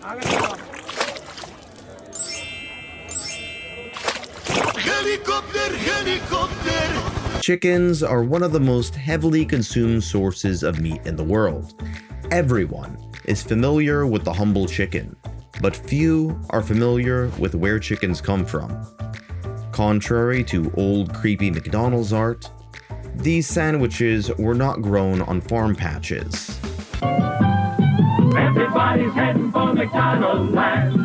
Helicopter, helicopter. Chickens are one of the most heavily consumed sources of meat in the world. Everyone is familiar with the humble chicken, but few are familiar with where chickens come from. Contrary to old creepy McDonald's art, these sandwiches were not grown on farm patches. Everybody's heading for McDonald's land,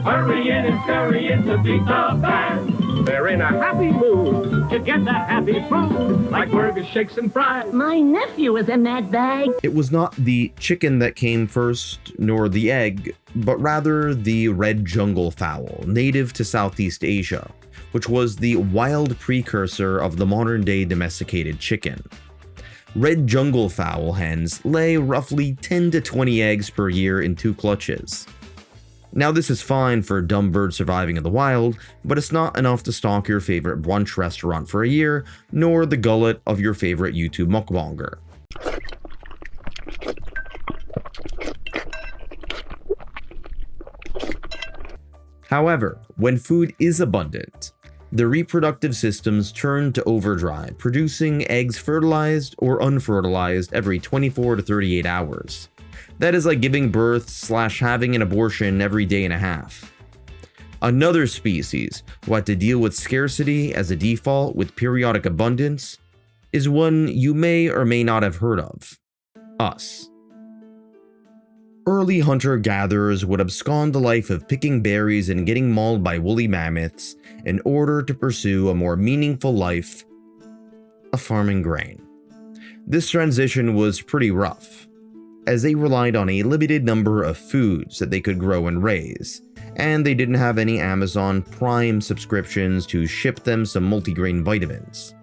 hurrying and scurrying to beat the band. They're in a happy mood to get that happy food, like burgers, shakes, and fries. My nephew is in that bag. It was not the chicken that came first, nor the egg, but rather the red jungle fowl, native to Southeast Asia, which was the wild precursor of the modern-day domesticated chicken. Red jungle fowl hens lay roughly 10 to 20 eggs per year in 2 clutches. Now this is fine for dumb birds surviving in the wild, but it's not enough to stock your favorite brunch restaurant for a year, nor the gullet of your favorite YouTube mukbanger. However, when food is abundant, the reproductive systems turn to overdrive, producing eggs fertilized or unfertilized every 24 to 38 hours. That is like giving birth / having an abortion every day and a half. Another species who had to deal with scarcity as a default with periodic abundance is one you may or may not have heard of: us. Early hunter-gatherers would abscond the life of picking berries and getting mauled by woolly mammoths in order to pursue a more meaningful life of farming grain. This transition was pretty rough, as they relied on a limited number of foods that they could grow and raise, and they didn't have any Amazon Prime subscriptions to ship them some multigrain vitamins.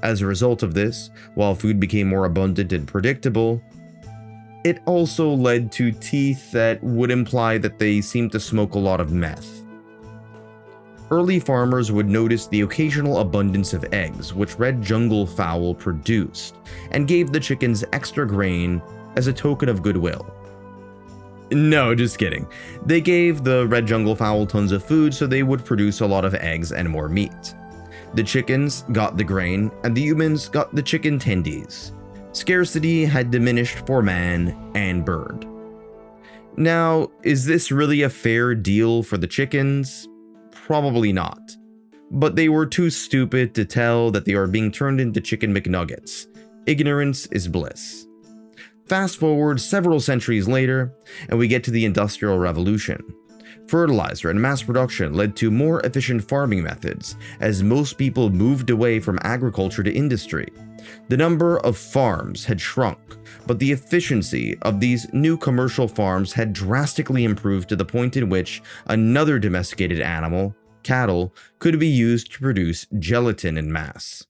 As a result of this, while food became more abundant and predictable, it also led to teeth that would imply that they seemed to smoke a lot of meth. Early farmers would notice the occasional abundance of eggs which red jungle fowl produced, and gave the chickens extra grain as a token of goodwill. No, just kidding. They gave the red jungle fowl tons of food so they would produce a lot of eggs and more meat. The chickens got the grain, and the humans got the chicken tendies. Scarcity had diminished for man and bird. Now, is this really a fair deal for the chickens? Probably not. But they were too stupid to tell that they are being turned into chicken McNuggets. Ignorance is bliss. Fast forward several centuries later, and we get to the Industrial Revolution. Fertilizer and mass production led to more efficient farming methods, as most people moved away from agriculture to industry. The number of farms had shrunk, but the efficiency of these new commercial farms had drastically improved to the point in which another domesticated animal, cattle, could be used to produce gelatin in mass.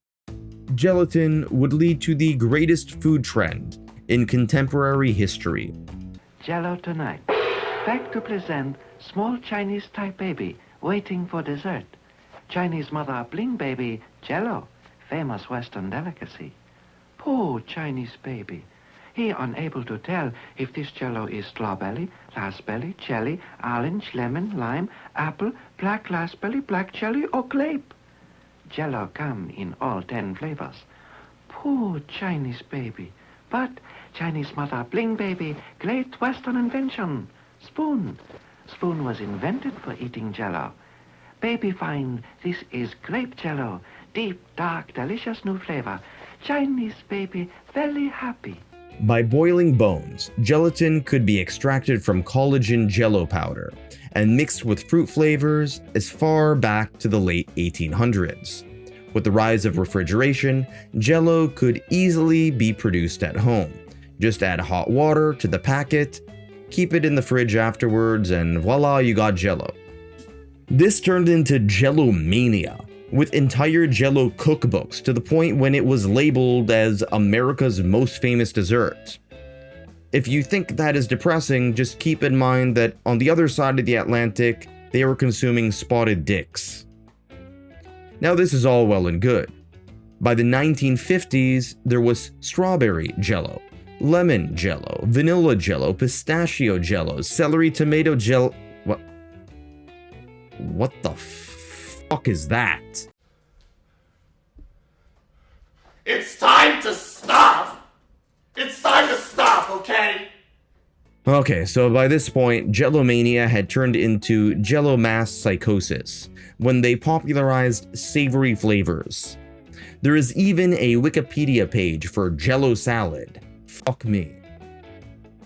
Gelatin would lead to the greatest food trend in contemporary history. Jell-O tonight. Back to present small Chinese type baby waiting for dessert. Chinese mother bling baby Jell-O, famous Western delicacy. Poor Chinese baby. He unable to tell if this Jell-O is strawberry, raspberry, jelly, orange, lemon, lime, apple, black raspberry, black jelly, or grape. Jell-O come in all 10 flavors. Poor Chinese baby. But Chinese mother bling baby, great Western invention. Spoon. Spoon was invented for eating Jell-O. Baby find this is grape Jell-O. Deep, dark, delicious new flavor. Chinese baby very happy. By boiling bones, gelatin could be extracted from collagen Jell-O powder and mixed with fruit flavors as far back to the late 1800s. With the rise of refrigeration, Jell-O could easily be produced at home. Just add hot water to the packet, keep it in the fridge afterwards, and voila, you got Jell-O. This turned into Jell-O mania, with entire Jell-O cookbooks to the point when it was labeled as America's most famous dessert. If you think that is depressing, just keep in mind that on the other side of the Atlantic, they were consuming spotted dicks. Now this is all well and good. By the 1950s, there was strawberry Jell-O, lemon Jell-O, vanilla Jell-O, pistachio Jell-O, celery tomato Jell... What the fuck is that? It's time to stop! It's time to stop, okay? Okay, so by this point, Jell-O mania had turned into Jell-O mass psychosis when they popularized savory flavors. There is even a Wikipedia page for Jell-O salad. Fuck me.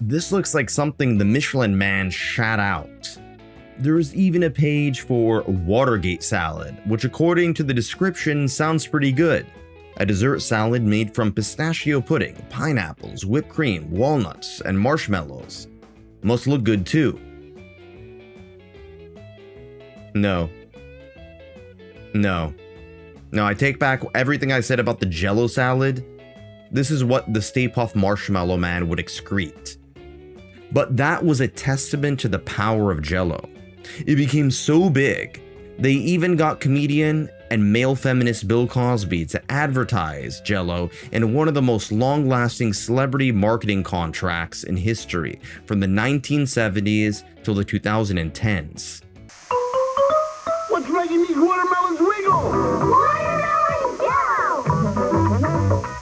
This looks like something the Michelin Man shat out. There is even a page for Watergate salad, which according to the description sounds pretty good. A dessert salad made from pistachio pudding, pineapples, whipped cream, walnuts, and marshmallows. Must look good too. No, I take back everything I said about the Jell-O salad. This is what the Stay Puft Marshmallow Man would excrete. But that was a testament to the power of Jell-O. It became so big, they even got comedian and male feminist Bill Cosby to advertise Jell-O in one of the most long-lasting celebrity marketing contracts in history from the 1970s till the 2010s. What's making these watermelons wiggle? Watermelon Jell-O!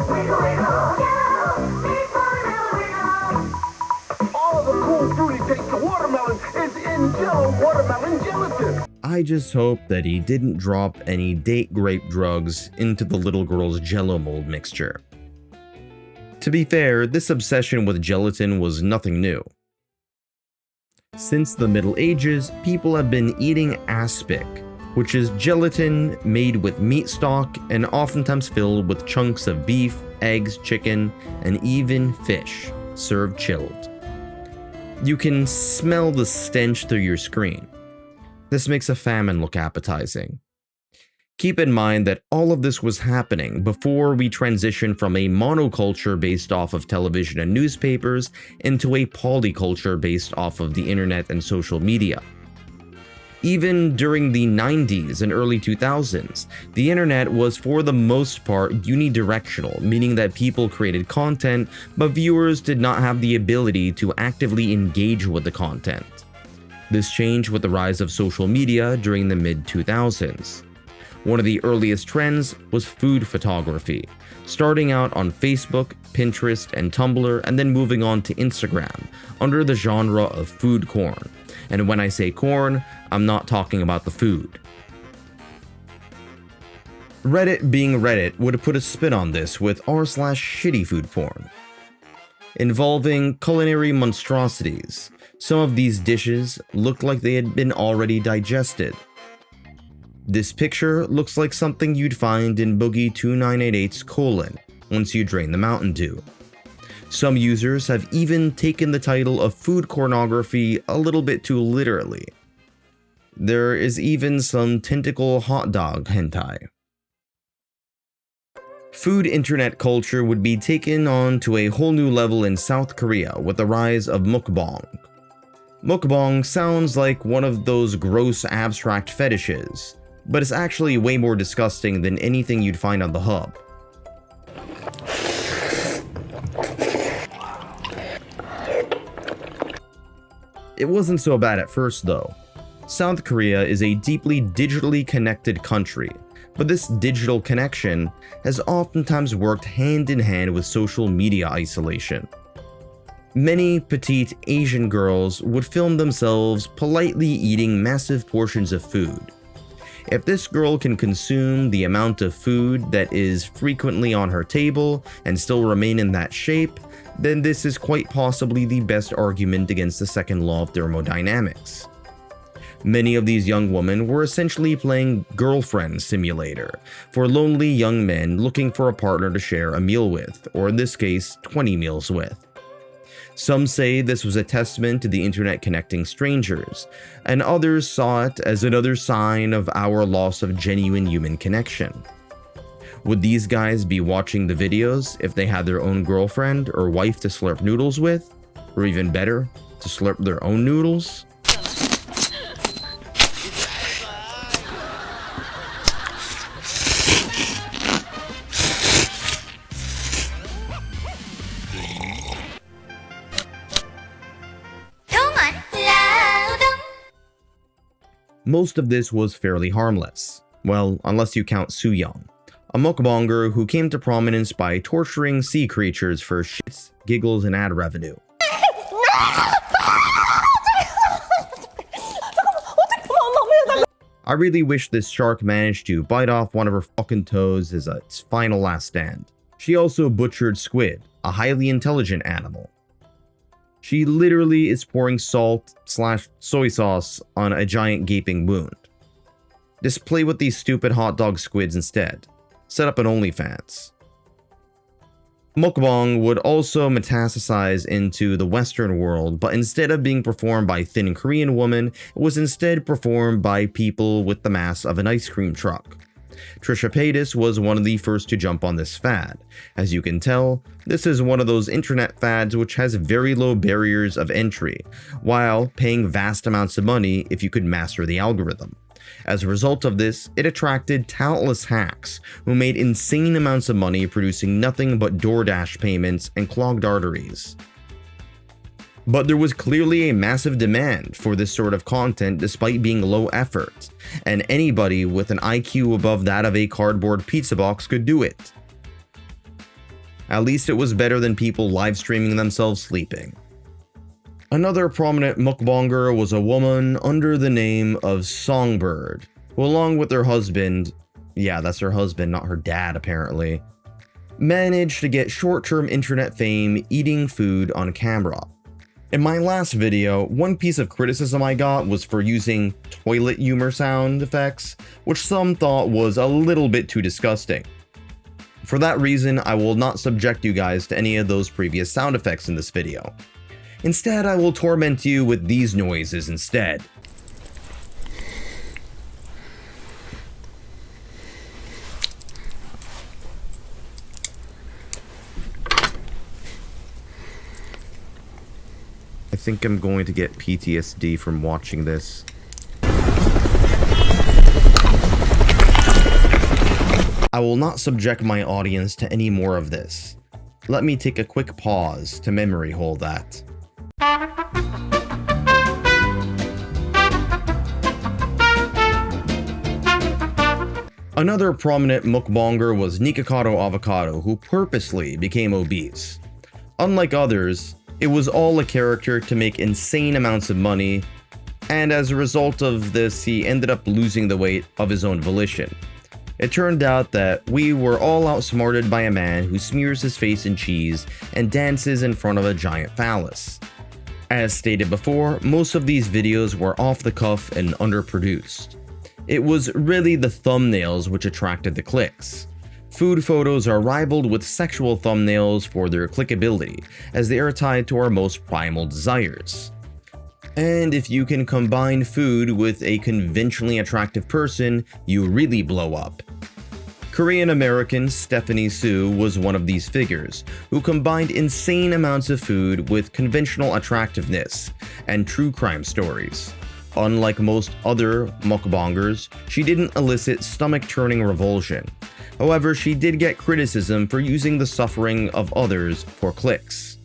Wiggle, wiggle, Jell-O! Big watermelon wiggle! All of the cool fruity taste of watermelon is in Jell-O watermelon gelatin. I just hope that he didn't drop any date grape drugs into the little girl's Jell-O mold mixture. To be fair, this obsession with gelatin was nothing new. Since the Middle Ages, people have been eating aspic, which is gelatin made with meat stock and oftentimes filled with chunks of beef, eggs, chicken, and even fish, served chilled. You can smell the stench through your screen. This makes a famine look appetizing. Keep in mind that all of this was happening before we transitioned from a monoculture based off of television and newspapers into a polyculture based off of the internet and social media. Even during the 90s and early 2000s, the internet was for the most part unidirectional, meaning that people created content, but viewers did not have the ability to actively engage with the content. This changed with the rise of social media during the mid-2000s. One of the earliest trends was food photography, starting out on Facebook, Pinterest, and Tumblr, and then moving on to Instagram under the genre of food corn. And when I say corn, I'm not talking about the food. Reddit being Reddit would have put a spin on this with r/shitty food porn, involving culinary monstrosities. Some of these dishes looked like they had been already digested. This picture looks like something you'd find in Boogie 2988's colon once you drain the Mountain Dew. Some users have even taken the title of food pornography a little bit too literally. There is even some tentacle hot dog hentai. Food internet culture would be taken on to a whole new level in South Korea with the rise of Mukbang. Mukbang sounds like one of those gross abstract fetishes, but it's actually way more disgusting than anything you'd find on the hub. It wasn't so bad at first though. South Korea is a deeply digitally connected country, but this digital connection has oftentimes worked hand in hand with social media isolation. Many petite Asian girls would film themselves politely eating massive portions of food. If this girl can consume the amount of food that is frequently on her table and still remain in that shape, then this is quite possibly the best argument against the second law of thermodynamics. Many of these young women were essentially playing girlfriend simulator for lonely young men looking for a partner to share a meal with, or in this case, 20 meals with. Some say this was a testament to the internet connecting strangers, and others saw it as another sign of our loss of genuine human connection. Would these guys be watching the videos if they had their own girlfriend or wife to slurp noodles with? Or even better, to slurp their own noodles? Most of this was fairly harmless. Well, unless you count Soo-young, a mukbanger who came to prominence by torturing sea creatures for shits, giggles, and ad revenue. I really wish this shark managed to bite off one of her fucking toes as its final last stand. She also butchered squid, a highly intelligent animal. She literally is pouring salt/soy sauce on a giant gaping wound. Just play with these stupid hot dog squids instead. Set up an OnlyFans. Mukbang would also metastasize into the Western world, but instead of being performed by thin Korean women, it was instead performed by people with the mass of an ice cream truck. Trisha Paytas was one of the first to jump on this fad. As you can tell, this is one of those internet fads which has very low barriers of entry, while paying vast amounts of money if you could master the algorithm. As a result of this, it attracted countless hacks who made insane amounts of money producing nothing but DoorDash payments and clogged arteries. But there was clearly a massive demand for this sort of content despite being low effort, and anybody with an IQ above that of a cardboard pizza box could do it. At least it was better than people live streaming themselves sleeping. Another prominent mukbanger was a woman under the name of Songbird, who along with her husband, yeah, that's her husband, not her dad apparently, managed to get short-term internet fame eating food on camera. In my last video, one piece of criticism I got was for using toilet humor sound effects, which some thought was a little bit too disgusting. For that reason, I will not subject you guys to any of those previous sound effects in this video. Instead, I will torment you with these noises instead. I think I'm going to get PTSD from watching this. I will not subject my audience to any more of this. Let me take a quick pause to memory hole that. Another prominent mukbanger was Nikocado Avocado, who purposely became obese. Unlike others, it was all a character to make insane amounts of money, and as a result of this, he ended up losing the weight of his own volition. It turned out that we were all outsmarted by a man who smears his face in cheese and dances in front of a giant phallus. As stated before, most of these videos were off the cuff and underproduced. It was really the thumbnails which attracted the clicks. Food photos are rivaled with sexual thumbnails for their clickability, as they are tied to our most primal desires. And if you can combine food with a conventionally attractive person, you really blow up. Korean-American Stephanie Soo was one of these figures, who combined insane amounts of food with conventional attractiveness and true crime stories. Unlike most other mukbangers, she didn't elicit stomach-turning revulsion. However, she did get criticism for using the suffering of others for clicks.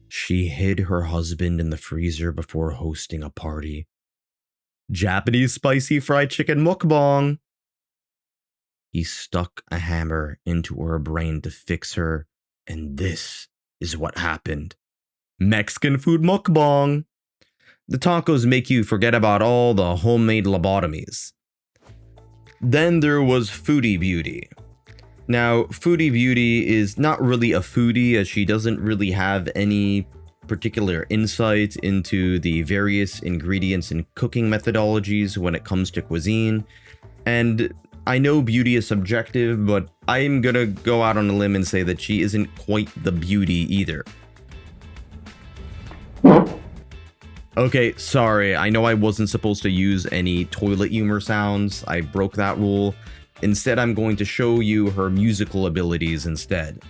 She hid her husband in the freezer before hosting a party. Japanese spicy fried chicken mukbang. He stuck a hammer into her brain to fix her, and this is what happened. Mexican food mukbang. The tacos make you forget about all the homemade lobotomies. Then there was Foodie Beauty. Now, Foodie Beauty is not really a foodie, as she doesn't really have any particular insight into the various ingredients and cooking methodologies when it comes to cuisine. And I know beauty is subjective, but I'm gonna go out on a limb and say that she isn't quite the beauty either. Okay, sorry, I know I wasn't supposed to use any toilet humor sounds. I broke that rule. Instead, I'm going to show you her musical abilities instead.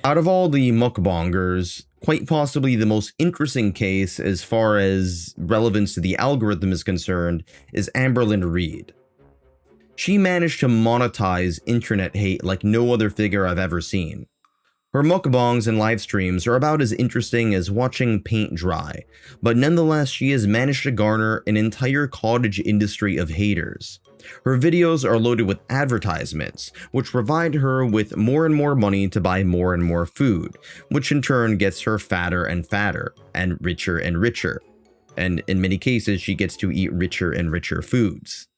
Out of all the mukbangers, quite possibly the most interesting case as far as relevance to the algorithm is concerned is Amberlyn Reed. She managed to monetize internet hate like no other figure I've ever seen. Her mukbangs and live streams are about as interesting as watching paint dry, but nonetheless she has managed to garner an entire cottage industry of haters. Her videos are loaded with advertisements, which provide her with more and more money to buy more and more food, which in turn gets her fatter and fatter, and richer. And in many cases she gets to eat richer and richer foods.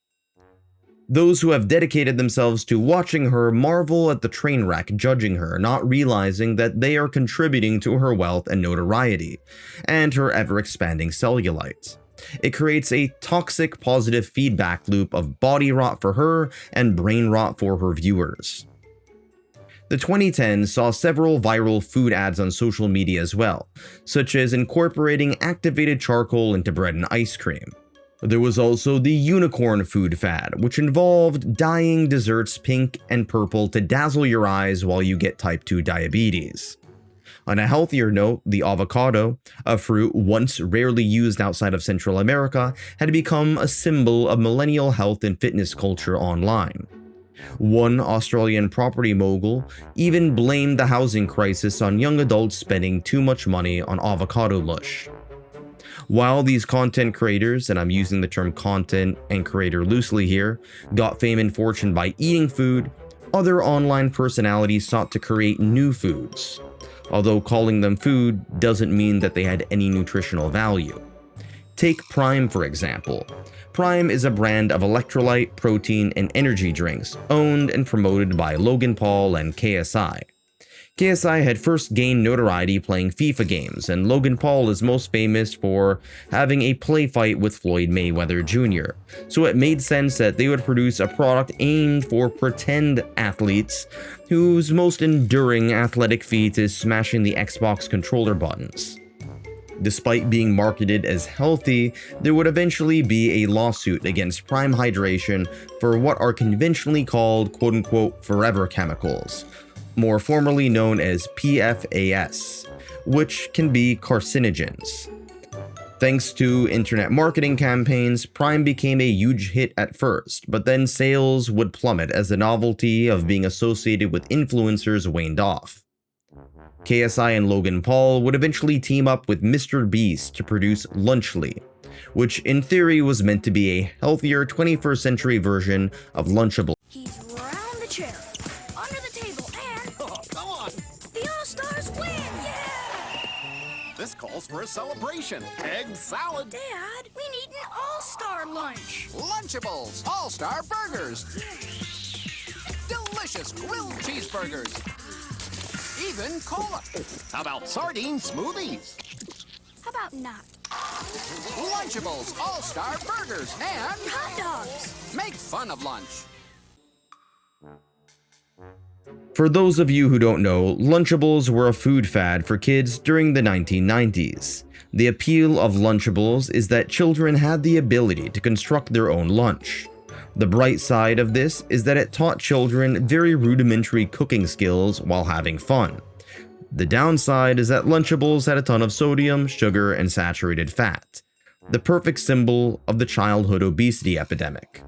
Those who have dedicated themselves to watching her marvel at the train wreck judging her, not realizing that they are contributing to her wealth and notoriety, and her ever-expanding cellulite. It creates a toxic positive feedback loop of body rot for her and brain rot for her viewers. The 2010s saw several viral food ads on social media as well, such as incorporating activated charcoal into bread and ice cream. There was also the unicorn food fad, which involved dyeing desserts pink and purple to dazzle your eyes while you get type 2 diabetes. On a healthier note, the avocado, a fruit once rarely used outside of Central America, had become a symbol of millennial health and fitness culture online. One Australian property mogul even blamed the housing crisis on young adults spending too much money on avocado lush. While these content creators, and I'm using the term content and creator loosely here, got fame and fortune by eating food, other online personalities sought to create new foods. Although calling them food doesn't mean that they had any nutritional value. Take Prime for example. Prime is a brand of electrolyte, protein, and energy drinks owned and promoted by Logan Paul and KSI. KSI had first gained notoriety playing FIFA games, and Logan Paul is most famous for having a play fight with Floyd Mayweather Jr., so it made sense that they would produce a product aimed for pretend athletes whose most enduring athletic feat is smashing the Xbox controller buttons. Despite being marketed as healthy, there would eventually be a lawsuit against Prime Hydration for what are conventionally called quote-unquote forever chemicals, more formally known as PFAS, which can be carcinogens. Thanks to internet marketing campaigns, Prime became a huge hit at first, but then sales would plummet as the novelty of being associated with influencers waned off. KSI and Logan Paul would eventually team up with Mr. Beast to produce Lunchly, which in theory was meant to be a healthier 21st century version of Lunchables. He's round the chair, under the table, and come on! The All-Stars win! Yeah! This calls for a celebration. Egg salad. Dad, we need an All-Star lunch. Lunchables, All-Star Burgers, delicious grilled cheeseburgers, even cola. How about sardine smoothies? How about not? Lunchables, All-Star Burgers, and Hot dogs. make fun of lunch. For those of you who don't know, Lunchables were a food fad for kids during the 1990s. The appeal of Lunchables is that children had the ability to construct their own lunch. The bright side of this is that it taught children very rudimentary cooking skills while having fun. The downside is that Lunchables had a ton of sodium, sugar, and saturated fat, the perfect symbol of the childhood obesity epidemic.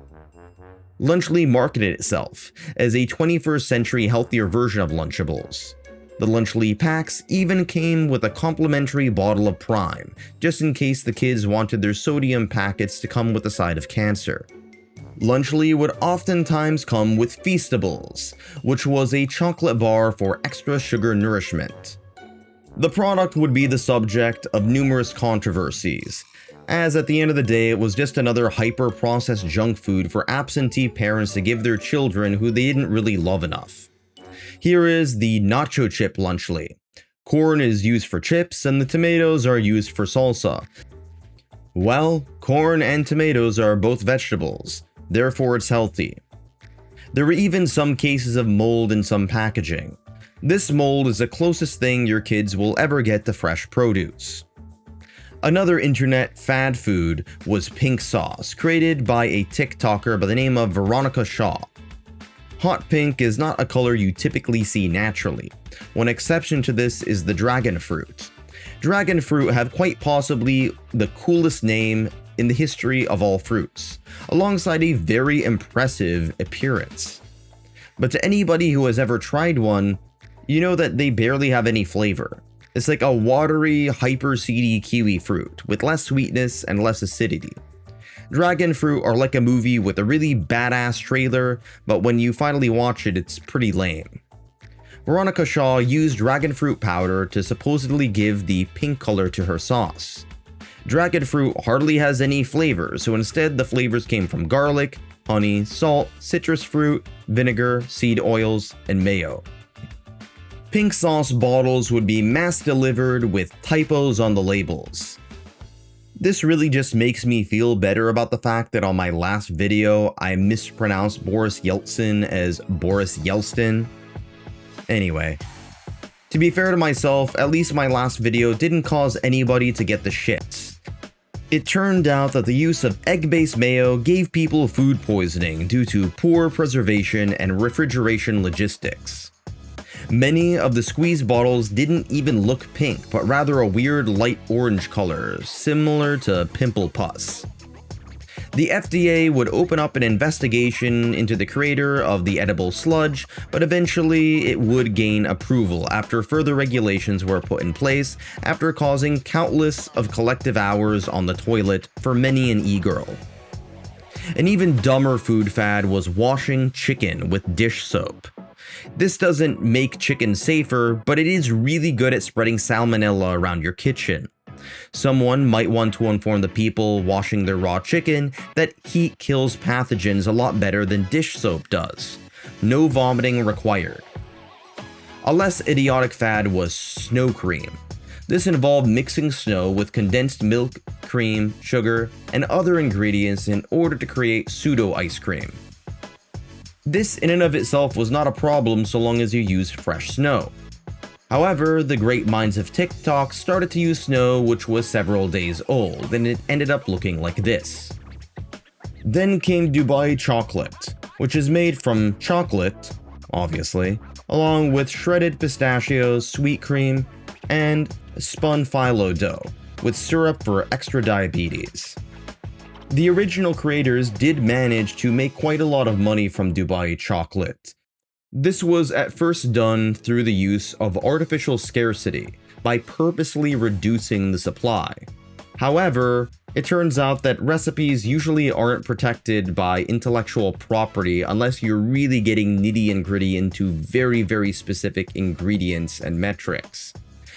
Lunchly marketed itself as a 21st century healthier version of Lunchables. The Lunchly packs even came with a complimentary bottle of Prime, just in case the kids wanted their sodium packets to come with a side of cancer. Lunchly would oftentimes come with Feastables, which was a chocolate bar for extra sugar nourishment. The product would be the subject of numerous controversies, as at the end of the day it was just another hyper-processed junk food for absentee parents to give their children who they didn't really love enough. Here is the nacho chip Lunchly. Corn is used for chips and the tomatoes are used for salsa. Well, corn and tomatoes are both vegetables, therefore it's healthy. There were even some cases of mold in some packaging. This mold is the closest thing your kids will ever get to fresh produce. Another internet fad food was pink sauce, created by a TikToker by the name of Veronica Shaw. Hot pink is not a color you typically see naturally. One exception to this is the dragon fruit. Dragon fruit have quite possibly the coolest name in the history of all fruits, alongside a very impressive appearance. But to anybody who has ever tried one, you know that they barely have any flavor. It's like a watery, hyper-seedy kiwi fruit with less sweetness and less acidity. Dragon fruit are like a movie with a really badass trailer, but when you finally watch it, it's pretty lame. Veronica Shaw used dragon fruit powder to supposedly give the pink color to her sauce. Dragon fruit hardly has any flavor, so instead the flavors came from garlic, honey, salt, citrus fruit, vinegar, seed oils, and mayo. Pink sauce bottles would be mass delivered with typos on the labels. This really just makes me feel better about the fact that on my last video, I mispronounced Boris Yeltsin as Boris Yeltsin. Anyway, to be fair to myself, at least my last video didn't cause anybody to get the shits. It turned out that the use of egg-based mayo gave people food poisoning due to poor preservation and refrigeration logistics. Many of the squeeze bottles didn't even look pink, but rather a weird light orange color, similar to pimple pus. The FDA would open up an investigation into the creator of the edible sludge, but eventually it would gain approval after further regulations were put in place after causing countless of collective hours on the toilet for many an e-girl. An even dumber food fad was washing chicken with dish soap. This doesn't make chicken safer, but it is really good at spreading salmonella around your kitchen. Someone might want to inform the people washing their raw chicken that heat kills pathogens a lot better than dish soap does. No vomiting required. A less idiotic fad was snow cream. This involved mixing snow with condensed milk, cream, sugar, and other ingredients in order to create pseudo ice cream. This in and of itself was not a problem so long as you used fresh snow. However, the great minds of TikTok started to use snow which was several days old, and it ended up looking like this. Then came Dubai chocolate, which is made from chocolate, obviously, along with shredded pistachios, sweet cream, and spun phyllo dough, with syrup for extra diabetes. The original creators did manage to make quite a lot of money from Dubai chocolate. This was at first done through the use of artificial scarcity by purposely reducing the supply. However, it turns out that recipes usually aren't protected by intellectual property unless you're really getting nitty and gritty into very specific ingredients and metrics.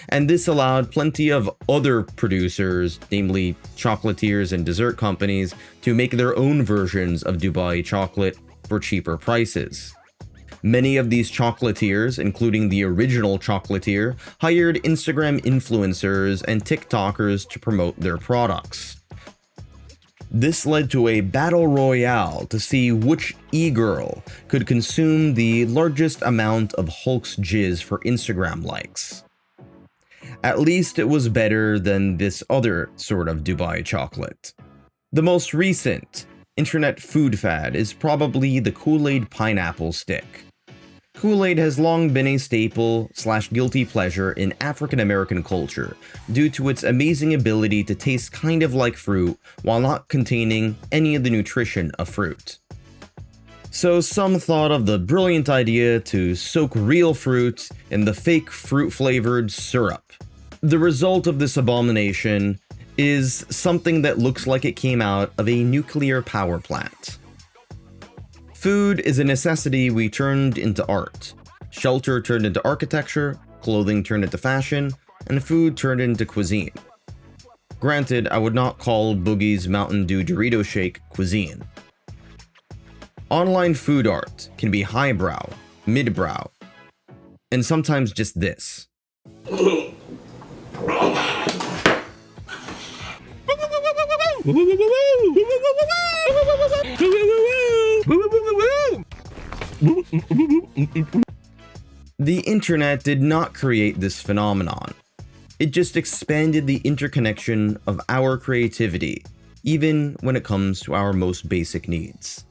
And this allowed plenty of other producers, namely chocolatiers and dessert companies, to make their own versions of Dubai chocolate for cheaper prices. Many of these chocolatiers, including the original chocolatier, hired Instagram influencers and TikTokers to promote their products. This led to a battle royale to see which e-girl could consume the largest amount of Hulk's jizz for Instagram likes. At least it was better than this other sort of Dubai chocolate. The most recent internet food fad is probably the Kool-Aid pineapple stick. Kool-Aid has long been a staple / guilty pleasure in African American culture due to its amazing ability to taste kind of like fruit while not containing any of the nutrition of fruit. So some thought of the brilliant idea to soak real fruit in the fake fruit-flavored syrup. The result of this abomination is something that looks like it came out of a nuclear power plant. Food is a necessity we turned into art. Shelter turned into architecture, clothing turned into fashion, and food turned into cuisine. Granted, I would not call Boogie's Mountain Dew Dorito Shake cuisine. Online food art can be highbrow, midbrow, and sometimes just this. The internet did not create this phenomenon. It just expanded the interconnection of our creativity, even when it comes to our most basic needs.